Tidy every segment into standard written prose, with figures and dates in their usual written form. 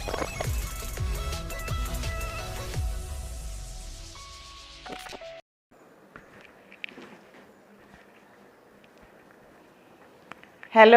Hello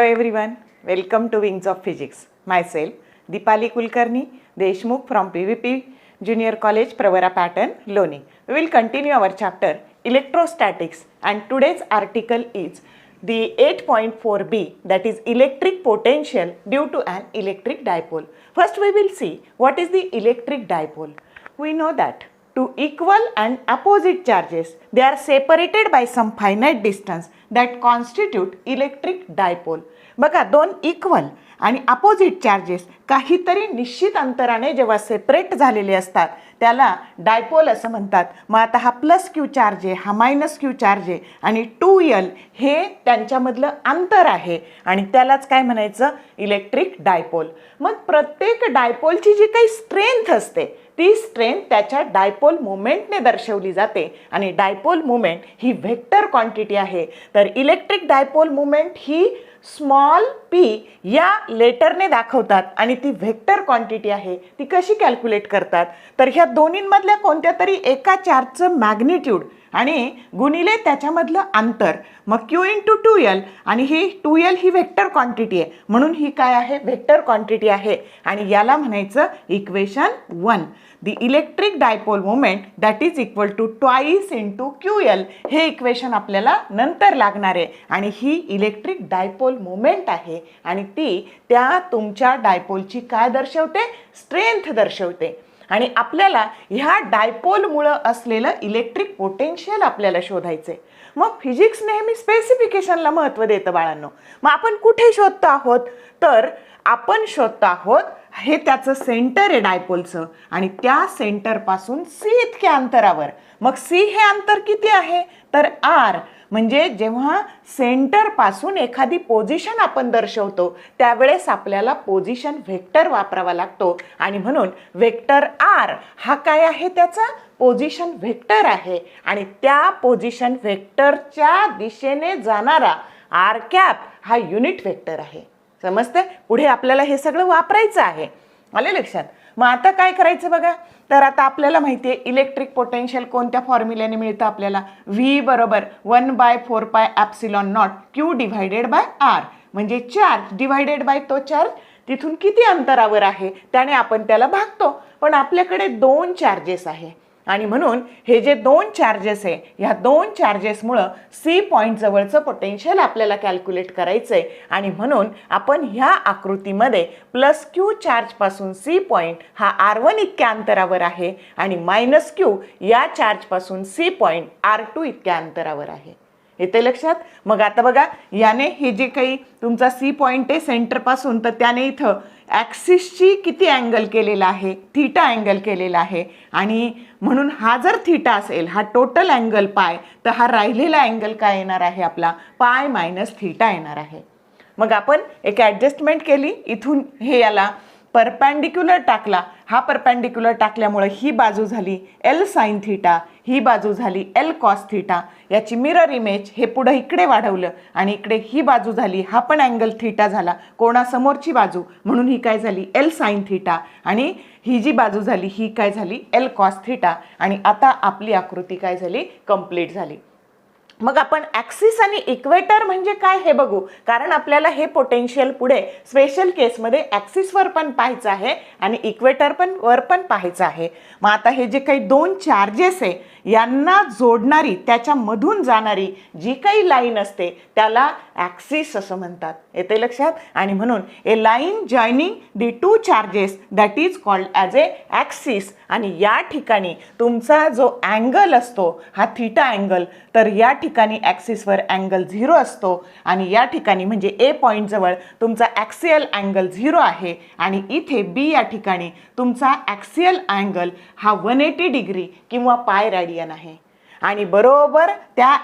everyone, welcome to Wings of Physics. Myself, Deepali Kulkarni, Deshmukh from PVP Junior College, Pravara Pattern, Loni. We will continue our chapter Electrostatics, and today's article is the 8.4b, that is electric potential due to an electric dipole. First we will see what is the electric dipole. We know that two equal and opposite charges, they are separated by some finite distance that constitute electric dipole. बघा, दोन equal आणि opposite charges काहीतरी निश्चित अंतराने जेव्हा separate झालेले असतात त्याला डायपोल असं म्हणतात. मग आता हा प्लस क्यू चार्ज आहे, हा मायनस क्यू चार्ज आहे आणि 2L हे त्यांच्यामधलं अंतर आहे आणि त्यालाच काय म्हणायचं, इलेक्ट्रिक डायपोल. मग प्रत्येक डायपोलची जी काही स्ट्रेंथ असते ती स्ट्रेंथ त्याच्या डायपोल मोमेंटने दर्शवली जाते आणि डायपोल मोमेंट ही व्हेक्टर क्वांटिटी आहे. तर इलेक्ट्रिक डायपोल मोमेंट ही स्मॉल पी या लेटरने दाखवतात आणि ती व्हेक्टर क्वांटिटी आहे. ती कशी कॅल्क्युलेट करतात, तर ह्या दोन्हींमधल्या कोणत्या तरी एका चार्जचं मॅग्निट्यूड आणि गुणिले त्याच्यामधलं अंतर, मग Q इंटू 2L, आणि ही 2L ही व्हेक्टर क्वांटिटी आहे म्हणून ही काय आहे, व्हेक्टर क्वांटिटी आहे आणि याला म्हणायचं equation 1. The electric dipole moment that is equal to twice into QL हे इक्वेशन आपल्याला नंतर लागणार आहे आणि ही इलेक्ट्रिक डायपोल मोमेंट आहे आणि ती त्या तुमच्या डायपोलची काय दर्शवते, स्ट्रेंथ दर्शवते. आणि आपल्याला ह्या डायपोलमुळं असलेलं इलेक्ट्रिक पोटेन्शियल आपल्याला शोधायचे. मग फिजिक्स नेहमी स्पेसिफिकेशनला महत्त्व देतं बाळांनो. मग आपण कुठे शोधतो आहोत, तर आपण शोधतो आहोत हे त्याचं सेंटर आहे डायपोलचं आणि त्या सेंटरपासून C इतक्या अंतरावर. मग C हे अंतर किती आहे, तर R. म्हणजे जेव्हा सेंटरपासून एखादी पोझिशन आपण दर्शवतो त्यावेळेस आपल्याला पोझिशन व्हेक्टर वापरावा लागतो आणि म्हणून व्हेक्टर R हा काय आहे, त्याचा पोझिशन व्हेक्टर आहे आणि त्या पोझिशन व्हेक्टरच्या दिशेने जाणारा R कॅप हा युनिट व्हेक्टर आहे. समजते, पुढे आपल्याला हे सगळं वापरायचं आहे. आले लक्षात. मग आता काय करायचं बघा, तर आता आपल्याला माहिती आहे इलेक्ट्रिक पोटेन्शियल कोणत्या फॉर्म्युल्याने मिळतं आपल्याला, V बरोबर 1/4πε0 Q डिवायडेड बाय R. म्हणजे चार्ज डिवायडेड बाय तो चार्ज तिथून किती अंतरावर आहे त्याने आपण त्याला भागतो. पण आपल्याकडे दोन चार्जेस आहे आणि म्हणून हे जे दोन चार्जेस आहे ह्या दोन चार्जेसमुळं C पॉईंट जवळचं पोटेन्शियल आपल्याला कॅल्क्युलेट करायचं आहे आणि म्हणून आपण ह्या आकृतीमध्ये प्लस Q चार्जपासून C पॉईंट हा R1 इतक्या अंतरावर आहे आणि मायनस Q या चार्जपासून C पॉईंट R2 इतक्या अंतरावर आहे. येते लक्षात. मग आता बघा, याने हे जे काही तुमचा C पॉईंट आहे सेंटरपासून, तर त्याने इथं ॲक्सिसची किती अँगल केलेला आहे, थीटा अँगल केलेला आहे आणि म्हणून हा जर थीटा असेल, हा टोटल अँगल पाय, तर हा राहिलेला अँगल काय येणार आहे आपला, पाय मायनस थीटा येणार आहे. मग आपण एक ॲडजस्टमेंट केली, इथून हे याला परपॅन्डिक्युलर टाकला. हा परपॅन्डिक्युलर टाकल्यामुळे ही बाजू झाली L साइन थीटा, ही बाजू झाली L कॉस थीटा. याची मिरर इमेज हे पुढे इकडे वाढवलं आणि इकडे ही बाजू झाली, हा पण अँगल थीटा झाला, कोणासमोरची बाजू, म्हणून ही काय झाली L साइन थीटा आणि ही जी बाजू झाली ही काय झाली L कॉस थीटा. आणि आता आपली आकृती काय झाली, कंप्लीट झाली. मग आपण ॲक्सिस आणि इक्वेटर म्हणजे काय हे बघू, कारण आपल्याला हे पोटेन्शियल पुढे स्पेशल केसमध्ये ॲक्सिसवर पण पाहायचं आहे आणि इक्वेटर पण वर पण पाहायचं आहे. मग आता हे जे काही दोन चार्जेस आहे यांना जोडणारी, त्याच्यामधून जाणारी जी काही लाईन असते त्याला ॲक्सिस असं म्हणतात. येते लक्षात. आणि म्हणून a line joining the two charges that is called as a axis. आणि या ठिकाणी तुमचा जो अँगल असतो हा थीटा अँगल, तर या ठिकाणी ॲक्सिसवर अँगल 0 असतो आणि या ठिकाणी म्हणजे ए पॉईंट जवळ तुमचा ॲक्सियल अँगल 0 आहे आणि इथे बी या ठिकाणी तुमचा ॲक्सियल अँगल हा 180 डिग्री किंवा पाय रॅडियन आहे. आणि बरोबर त्या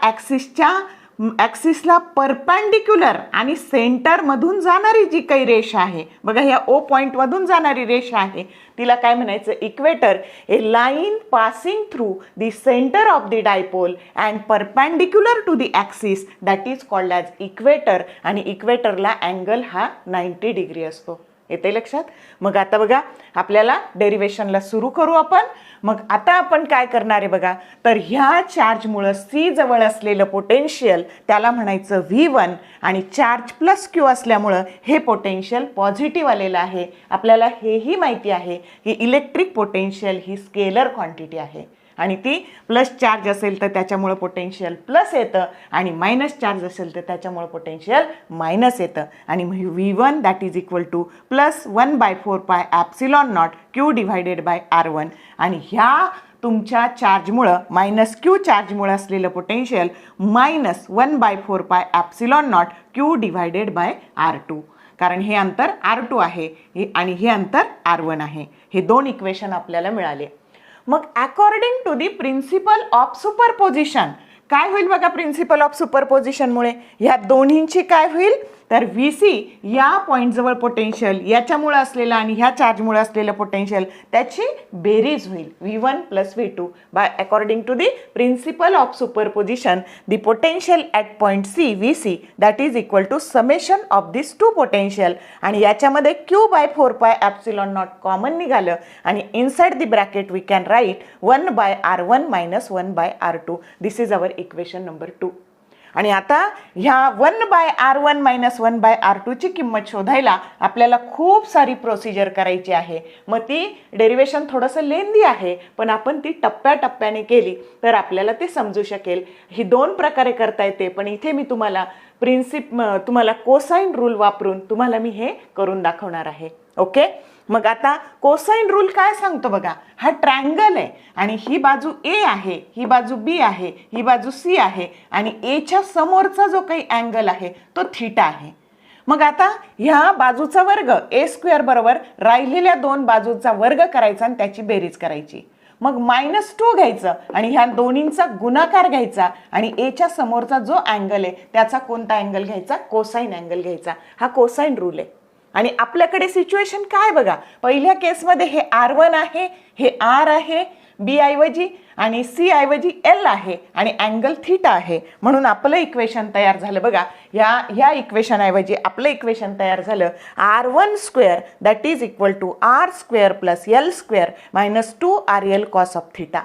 ॲक्सिसला परपॅन्डिक्युलर आणि सेंटरमधून जाणारी जी काही रेषा आहे बघा, ह्या O पॉईंटमधून जाणारी रेषा आहे तिला काय म्हणायचं, equator. A line passing through the centre of the dipole and perpendicular to the axis that is called as equator. आणि इक्वेटरला अँगल हा 90 डिग्री असतो. येते लक्षात? मग आता बघा आपल्याला डेरिवेशनला सुरू करू आपण. मग आता आपण काय करणार आहे बघा, तर ह्या चार्जमुळं सी जवळ असलेलं पोटेन्शियल त्याला म्हणायचं V1 आणि चार्ज प्लस क्यू असल्यामुळं हे पोटेन्शियल पॉझिटिव्ह आलेलं आहे. आपल्याला हेही माहिती आहे की इलेक्ट्रिक पोटेन्शियल ही स्केलर क्वांटिटी आहे आणि ती प्लस चार्ज असेल तर त्याच्यामुळं पोटेन्शियल प्लस येतं आणि मायनस चार्ज असेल तर त्याच्यामुळं पोटेन्शियल मायनस येतं. आणि V1 that is equal to plus 1/4 pi epsilon naught q divided by R1. आणि ह्या तुमच्या चार्जमुळं मायनस क्यू चार्जमुळं असलेलं potential minus 1/4 pi epsilon naught q divided by R2. कारण हे अंतर R2 आहे आणि हे अंतर R1 आहे. हे दोन इक्वेशन आपल्याला मिळाले. मग according to the principle of superposition काय होईल बघा, प्रिन्सिपल ऑफ सुपरपोजिशनमुळे ह्या दोन्हींची काय होईल, तर VC या पॉईंटजवळ पोटेन्शियल याच्यामुळे असलेलं आणि ह्या चार्जमुळे असलेलं पोटेन्शियल त्याची बेरीज होईल V1 plus V2. By according to the principle of superposition the potential at point C VC that is equal to summation of this two potential. आणि याच्यामध्ये Q/4 pi epsilon naught common निघालं आणि inside the bracket we can write 1/R1 minus 1/R2. This is our equation number 2. आणि आता ह्या 1/R1 minus 1/R2 ची किंमत शोधायला आपल्याला खूप सारी प्रोसिजर करायची आहे. मग ती डेरिवेशन थोडंसं लेंदी आहे, पण आपण ती टप्प्याटप्प्याने केली तर आपल्याला ते समजू शकेल. ही दोन प्रकारे करता येते, पण इथे मी तुम्हाला तुम्हाला कोसाइन रूल वापरून तुम्हाला मी हे करून दाखवणार आहे. ओके, मग आता कोसाइन रूल काय सांगतो बघा, हा ट्रायंगल आहे आणि ही बाजू A आहे, ही बाजू B आहे, ही बाजू C आहे आणि Aच्या समोरचा जो काही अँगल आहे तो थीटा आहे. मग आता ह्या बाजूचा वर्ग A² बरोबर राहिलेल्या दोन बाजूचा वर्ग करायचा आणि त्याची बेरीज करायची. मग -2 घ्यायचं आणि ह्या दोन्हींचा गुणाकार घ्यायचा आणि Aच्या समोरचा जो अँगल आहे त्याचा कोणता अँगल घ्यायचा, कोसाइन अँगल घ्यायचा. हा कोसाइन रूल आहे. आणि आपल्याकडे सिच्युएशन काय बघा, पहिल्या केसमध्ये हे R1 आहे, हे R आहे B ऐवजी आणि C ऐवजी L आहे आणि अँगल थीटा आहे. म्हणून आपलं इक्वेशन तयार झालं बघा. ह्या इक्वेशन ऐवजी आपलं इक्वेशन तयार झालं R1² that is equal to R² plus L² minus 2RL cos of theta.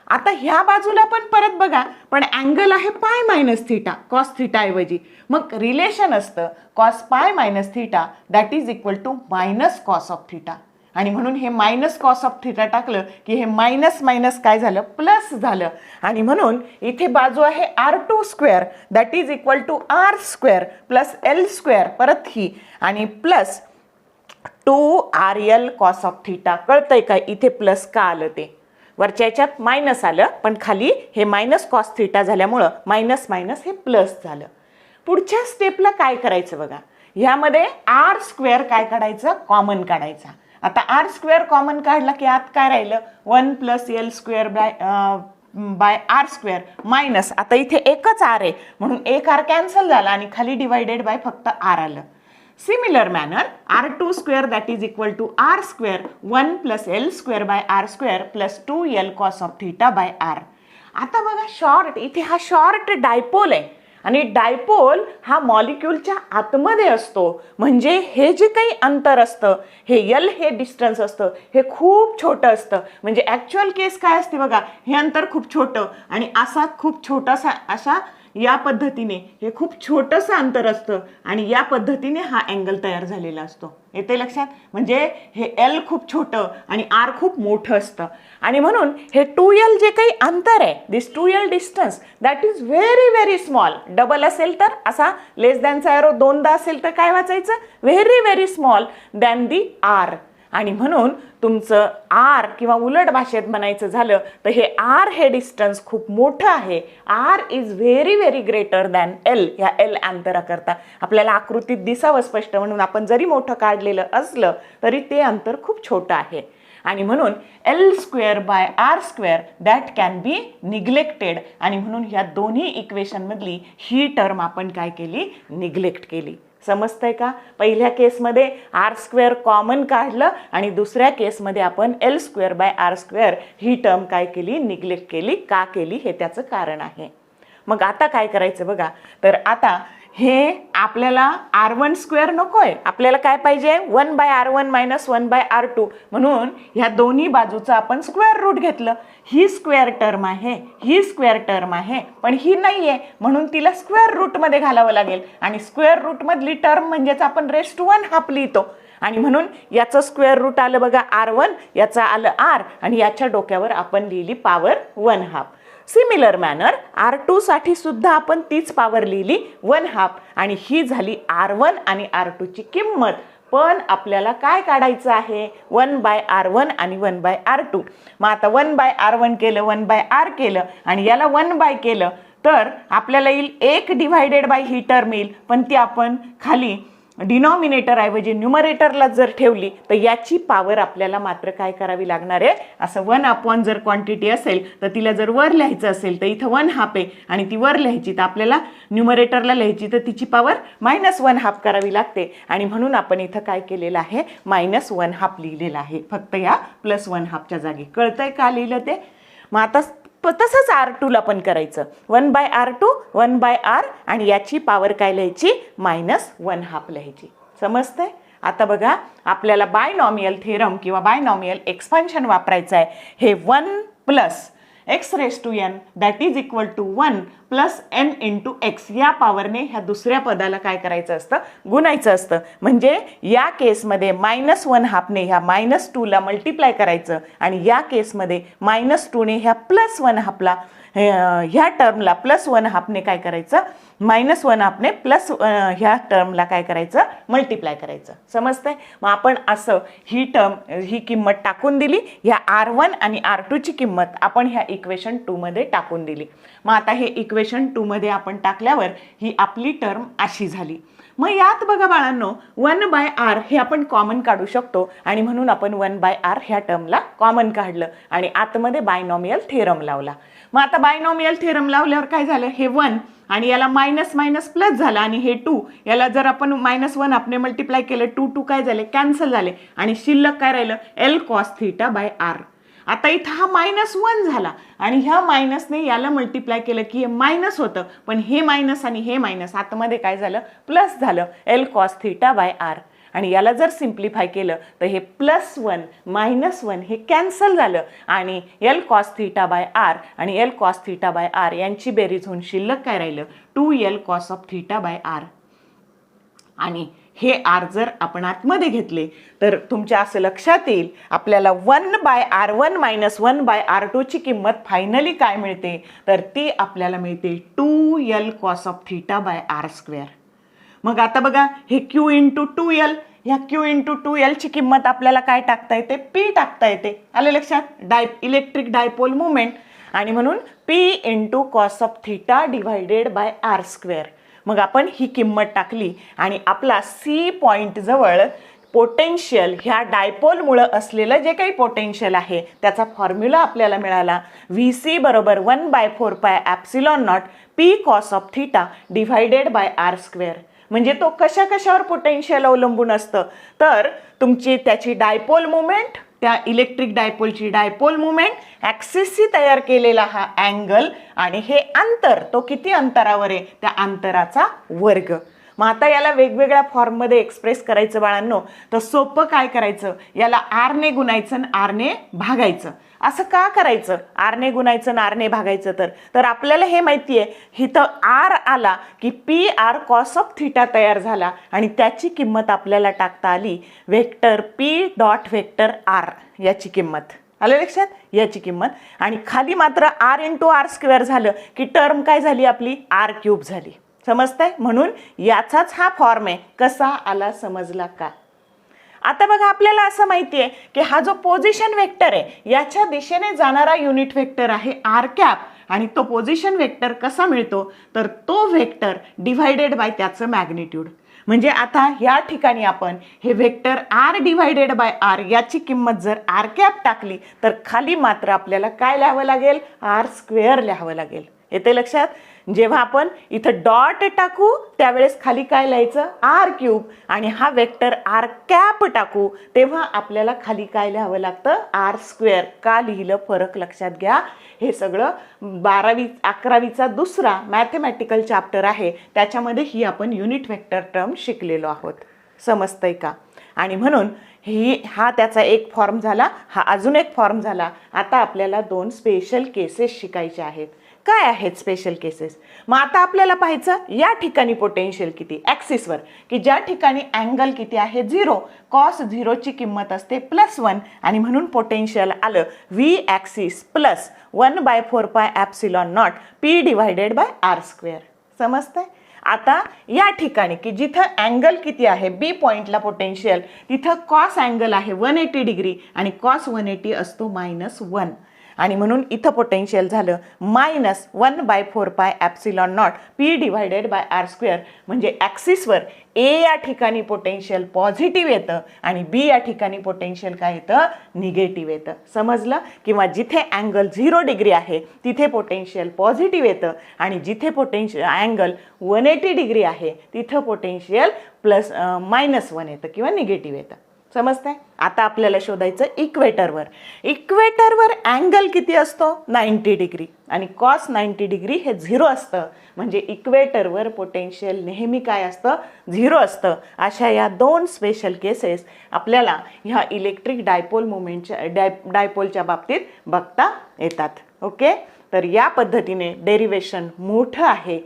आता ह्या बाजूला पण परत बघा, पण अँगल आहे पाय मायनस थीटा कॉस थीटा ऐवजी. मग रिलेशन असतं cos pi minus theta that is equal to minus cos of theta. आणि म्हणून हे मायनस कॉस ऑफ थीटा टाकलं की हे मायनस मायनस काय झालं, प्लस झालं. आणि म्हणून इथे बाजू आहे R2² that is equal to R² plus L² परत ही आणि plus 2RL cos of theta. कळतंय का इथे प्लस का आलं ते? वरच्या याच्यात मायनस आलं, पण खाली हे मायनस कॉस थीटा झाल्यामुळं मायनस मायनस हे प्लस झालं. पुढच्या स्टेपला काय करायचं बघा, ह्यामध्ये R² काय काढायचं, कॉमन काढायचा. आता R² कॉमन काढला की आत काय राहिलं, 1 plus L² by R² minus, आता इथे एकच R आहे म्हणून एक R कॅन्सल झाला आणि खाली डिवायडेड बाय फक्त R आलं. Similar manner, R2² that is equal to R² 1 plus L² by R² plus 2L cos of theta by R. आता बघा शॉर्ट, इथे हा शॉर्ट डायपोल आहे आणि डायपोल हा मॉलिक्यूलच्या आतमध्ये असतो. म्हणजे हे जे काही अंतर असतं, हे L हे डिस्टन्स असतं, हे खूप छोटं असतं. म्हणजे ॲक्च्युअल केस काय असते बघा, हे अंतर खूप छोटं आणि असा खूप छोटासा असा या पद्धतीने हे खूप छोटंसं अंतर असतं आणि या पद्धतीने हा अँगल तयार झालेला असतो. येते लक्षात? म्हणजे हे L खूप छोटं आणि R खूप मोठं असतं आणि म्हणून हे 2L जे काही अंतर आहे, दिस 2L distance that is very very small. Double असेल तर असा लेस दॅनचा एरो दोनदा असेल तर काय वाचायचं, very very small than the R. आणि म्हणून तुमचं R किंवा उलट भाषेत म्हणायचं झालं तर हे R हे डिस्टन्स खूप मोठं आहे. R is very very greater than L. ह्या L अंतराकरता आपल्याला आकृतीत दिसावं स्पष्ट म्हणून आपण जरी मोठं काढलेलं असलं तरी ते अंतर खूप छोटं आहे. आणि म्हणून L² by R² that can be neglected. आणि म्हणून ह्या दोन्ही इक्वेशनमधली ही टर्म आपण काय केली, निग्लेक्ट केली. समजतंय का? पहिल्या केसमध्ये R² कॉमन काढलं आणि दुसऱ्या केसमध्ये आपण L² by R² he term काय केली, निग्लेक्ट केली. का केली हे त्याचं कारण आहे. मग आता काय करायचं बघा, तर आता हे आपल्याला R1 स्क्वेअर नको आहे, आपल्याला काय पाहिजे 1/R1 - 1/R2. म्हणून ह्या दोन्ही बाजूचं आपण स्क्वेअर रूट घेतलं. ही स्क्वेअर टर्म आहे, ही स्क्वेअर टर्म आहे, पण ही नाही आहे म्हणून तिला स्क्वेअर रूटमध्ये घालावं लागेल. आणि स्क्वेअर रूटमधली टर्म म्हणजेच आपण रेस्ट टू 1/2 लिहितो. आणि म्हणून याचं स्क्वेअर रूट आलं बघा R1, याचं आलं R, आणि याच्या डोक्यावर आपण लिहिली पॉवर 1/2. सिमिलर मॅनर R2 साठी सुद्धा आपण तीच पॉवर लिहिली 1/2. आणि ही झाली R1 आणि R2 ची किंमत. पण आपल्याला काय काढायचं आहे 1/R1 आणि 1/R2. मग आता 1/R1 केलं, 1/R केलं आणि याला 1 केलं तर आपल्याला येईल 1 डिवायडेड बाय ही टर्म येईल. पण ती आपण खाली डिनॉमिनेटर ऐवजी न्यूमरेटरला जर ठेवली तर याची पॉवर आपल्याला मात्र काय करावी लागणार आहे. असं 1 जर क्वांटिटी असेल तर तिला जर वर लिहायचं असेल तर इथं 1/2 आहे आणि ती वर लिहायची तर आपल्याला न्यूमरेटरला लिहायची तर तिची पॉवर -1/2 करावी लागते. आणि म्हणून आपण इथं काय केलेलं आहे -1/2 लिहिलेलं आहे. फक्त या +1/2च्या जागी. कळतंय का लिहिलं ते. मग आता तसंच R2 ला पण करायचं. 1/R2 1/R आणि याची पॉवर काय लिहायची -1/2 लिहायची. समजतंय. आता बघा आपल्याला बायनॉमियल थेरम किंवा बायनॉमियल एक्सपान्शन वापरायचं आहे. हे 1 + x⁻n that is equal to 1 + n × x या पॉवरने ह्या दुसऱ्या पदाला काय करायचं असतं गुणायचं असतं. म्हणजे या केसमध्ये -1/2 ने ह्या -2 ला मल्टिप्लाय करायचं आणि या केसमध्ये -2 ने ह्या +1/2 ला ह्या टर्मला +1/2 ने काय करायचं -1/2 ने ह्या टर्मला काय करायचं मल्टिप्लाय करायचं. समजतंय. मग आपण असं ही टर्म ही किंमत टाकून दिली. ह्या R1 आणि R2 ची किंमत आपण ह्या इक्वेशन 2 मध्ये टाकून दिली. मग आता हे इक्वेशन 2 मध्ये आपण टाकल्यावर ही आपली टर्म अशी झाली. मग यात बघा बाळांनो 1/R हे आपण कॉमन काढू शकतो आणि म्हणून आपण 1/R ह्या टर्मला कॉमन काढलं आणि आतमध्ये बायनॉमियल थेरम लावला. मग आता बायनॉमियल थेरम लावल्यावर काय झालं हे 1 आणि याला -- झालं आणि हे 2 याला जर आपण -1 आपण मल्टिप्लाय केलं 2 काय झाले कॅन्सल झाले आणि शिल्लक काय राहिलं L cos θ/R. आता इथं हा -1 झाला आणि ह्या मायनसने याला मल्टिप्लाय केलं की हे मायनस होतं पण हे मायनस आणि हे मायनस आतमध्ये काय झालं प्लस झालं L cos θ/R. आणि याला जर सिम्प्लिफाय केलं तर हे +1 -1 हे कॅन्सल झालं आणि L cos θ/R आणि L cos θ/R यांची बेरीज होऊन शिल्लक काय राहिलं 2L cos θ/R. आणि हे R जर आपण आतमध्ये घेतले तर तुमच्या असं लक्षात येईल आपल्याला 1/R1 - 1/R2 ची किंमत फायनली काय मिळते तर ती आपल्याला मिळते 2L cos θ/R². मग आता बघा हे Q × 2L ह्या Q × 2L ची किंमत आपल्याला काय टाकता येते P टाकता येते. आले लक्षात. इलेक्ट्रिक डायपोल मुवमेंट आणि म्हणून P × cos θ/R². मग आपण ही किंमत टाकली आणि आपला C पॉइंट जवळ पोटेन्शियल ह्या डायपोलमुळे असलेलं जे काही पोटेन्शियल आहे त्याचा फॉर्म्युला आपल्याला मिळाला VC = 1/4πε0 P cos θ/R². म्हणजे तो कशावर पोटेन्शियल अवलंबून असतं तर तुमची त्याची डायपोल मुवमेंट त्या इलेक्ट्रिक डायपोलची डायपोल मुवमेंट ॲक्सिसशी तयार केलेला हा अँगल आणि हे अंतर तो किती अंतरावर आहे त्या अंतराचा वर्ग. मग आता याला वेगवेगळ्या फॉर्ममध्ये एक्सप्रेस करायचं बाळांनो तर सोपं काय करायचं याला R ने गुणायचं आणि R ने भागायचं. असं का करायचं R ने गुणायचं आणि R ने भागायचं तर आपल्याला हे माहिती आहे इथं R आला की PR cos θ तयार झाला आणि त्याची किंमत आपल्याला टाकता आली वेक्टर P.R याची किंमत. आलं लक्षात याची किंमत. आणि खाली मात्र R × R² झालं की टर्म काय झाली आपली R³ झाली. समजतंय. म्हणून याचाच हा फॉर्म आहे. कसा आला समजला का. आता बघा आपल्याला असं माहिती आहे की हा जो पोझिशन वेक्टर आहे याच्या दिशेने जाणारा युनिट वेक्टर आहे R⁻. आणि तो पोझिशन वेक्टर कसा मिळतो तर तो वेक्टर डिवायडेड बाय त्याचं मॅग्निट्यूड. म्हणजे आता या ठिकाणी आपण हे वेक्टर R/R याची किंमत जर R⁻ टाकली तर खाली मात्र आपल्याला काय लिहावं लागेल R² लिहावं लागेल. येते लक्षात. जेव्हा आपण इथं डॉट टाकू त्यावेळेस खाली काय लिहायचं आर क्यूब आणि हा वेक्टर आर कॅप टाकू तेव्हा आपल्याला खाली काय लिहावं लागतं आर स्क्वेअर. का लिहिलं फरक लक्षात घ्या. हे सगळं 11वीचा दुसरा मॅथमॅटिकल चॅप्टर आहे, त्याच्यामध्ये ही आपण युनिट वेक्टर टर्म शिकलेलो आहोत. समजतंय का. आणि म्हणून हा त्याचा एक फॉर्म झाला, हा अजून एक फॉर्म झाला. आता आपल्याला 2 स्पेशल केसेस शिकायचे आहेत. काय आहेत स्पेशल केसेस. मग आता आपल्याला पाहायचं या ठिकाणी पोटेन्शियल किती ॲक्सिसवर, की ज्या ठिकाणी अँगल किती आहे 0, कॉस 0 ची किंमत असते +1 आणि म्हणून पोटेन्शियल आलं v axis plus 1/4 epsilon not p divided by r square. समजतंय. आता या ठिकाणी की जिथं अँगल किती आहे बी पॉईंटला पोटेन्शियल तिथं कॉस अँगल आहे 180 डिग्री आणि कॉस 180 असतो -1 आणि म्हणून इथं पोटेन्शियल झालं -1/4 epsilon not p divided by r square. म्हणजे ॲक्सिसवर ए या ठिकाणी पोटेन्शियल पॉझिटिव्ह येतं आणि बी या ठिकाणी पोटेन्शियल काय येतं निगेटिव्ह येतं. समजलं. किंवा जिथे अँगल 0 डिग्री आहे तिथे पोटेन्शियल पॉझिटिव्ह येतं आणि जिथे पोटेन्शियल अँगल 180 डिग्री आहे तिथं पोटेन्शियल -1 येतं किंवा निगेटिव्ह येतं. समजतंय. आता आपल्याला शोधायचं इक्वेटरवर. इक्वेटरवर अँगल किती असतो 90 डिग्री आणि कॉस 90 डिग्री हे 0 असतं. म्हणजे इक्वेटरवर पोटेन्शियल नेहमी काय असतं 0 असतं. अशा या 2 स्पेशल केसेस आपल्याला ह्या इलेक्ट्रिक डायपोल मुवमेंटच्या डायपोलच्या बाबतीत बघता येतात. ओके. तर या पद्धतीने डेरिवेशन मोठं आहे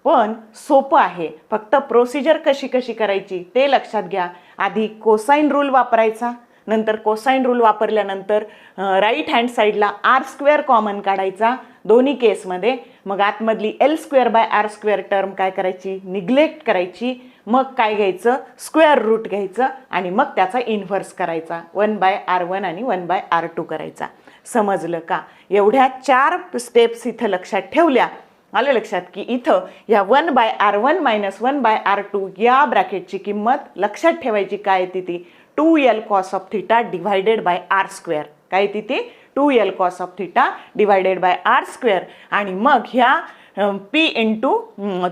पण सोपं आहे. फक्त प्रोसिजर कशी करायची ते लक्षात घ्या. आधी कोसाइन रूल वापरायचा, नंतर कोसाइन रूल वापरल्यानंतर राईट हँड साईडला आर स्क्वेअर कॉमन काढायचा दोन्ही केसमध्ये. मग आतमधली L²/R² टर्म काय करायची निग्लेक्ट करायची. मग काय घ्यायचं स्क्वेअर रूट घ्यायचं आणि मग त्याचा इन्व्हर्स करायचा 1/R1 आणि 1/R2 करायचा. समजलं का. एवढ्या 4 स्टेप्स इथं लक्षात ठेवल्या. आलं लक्षात की इथं या 1/R1 - 1/R2 या ब्रॅकेटची किंमत लक्षात ठेवायची. काय येते ती 2L cos of theta divided by R square. काय येते ती 2L cos of theta divided by R square. आणि मग ह्या P इंटू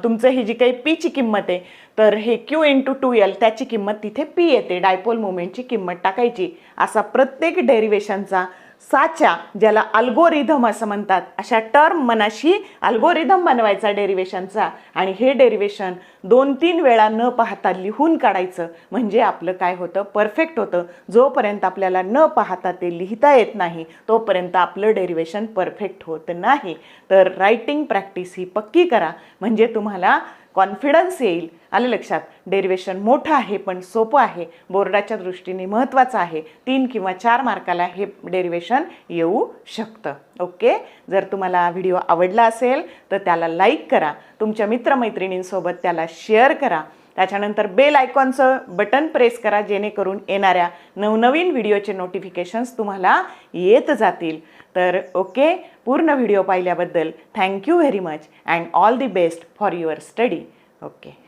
तुमचं ही जी काही P ची किंमत आहे तर हे Q इंटू 2L त्याची किंमत तिथे P येते. डायपोल मोमेंटची किंमत टाकायची. असा प्रत्येक डेरिवेशनचा साच्या ज्याला अल्गोरिदम असं म्हणतात अशा टर्म मनाशी अल्गोरिदम बनवायचा डेरिवेशनचा आणि हे डेरिवेशन 2-3 वेळा न पाहता लिहून काढायचं. म्हणजे आपलं काय होतं परफेक्ट होतं. जोपर्यंत आपल्याला न पाहता ते लिहिता येत नाही तोपर्यंत आपलं डेरिवेशन परफेक्ट होत नाही. तर रायटिंग प्रॅक्टिस ही पक्की करा म्हणजे तुम्हाला कॉन्फिडन्स येईल. आलं लक्षात. डेरिवेशन मोठं आहे पण सोपं आहे. बोर्डाच्या दृष्टीने महत्त्वाचं आहे. 3 किंवा 4 मार्काला हे डेरिवेशन येऊ शकतं. ओके. जर तुम्हाला व्हिडिओ आवडला असेल तर त्याला लाईक करा. तुमच्या मित्रमैत्रिणींसोबत त्याला शेअर करा. त्याच्यानंतर बेल आयकॉनचं बटन प्रेस करा जेणेकरून येणाऱ्या नवनवीन व्हिडिओचे नोटिफिकेशन्स तुम्हाला येत जातील. तर ओके. पूर्ण व्हिडिओ पाहिल्याबद्दल thank you very much and all the best for your study. Okay.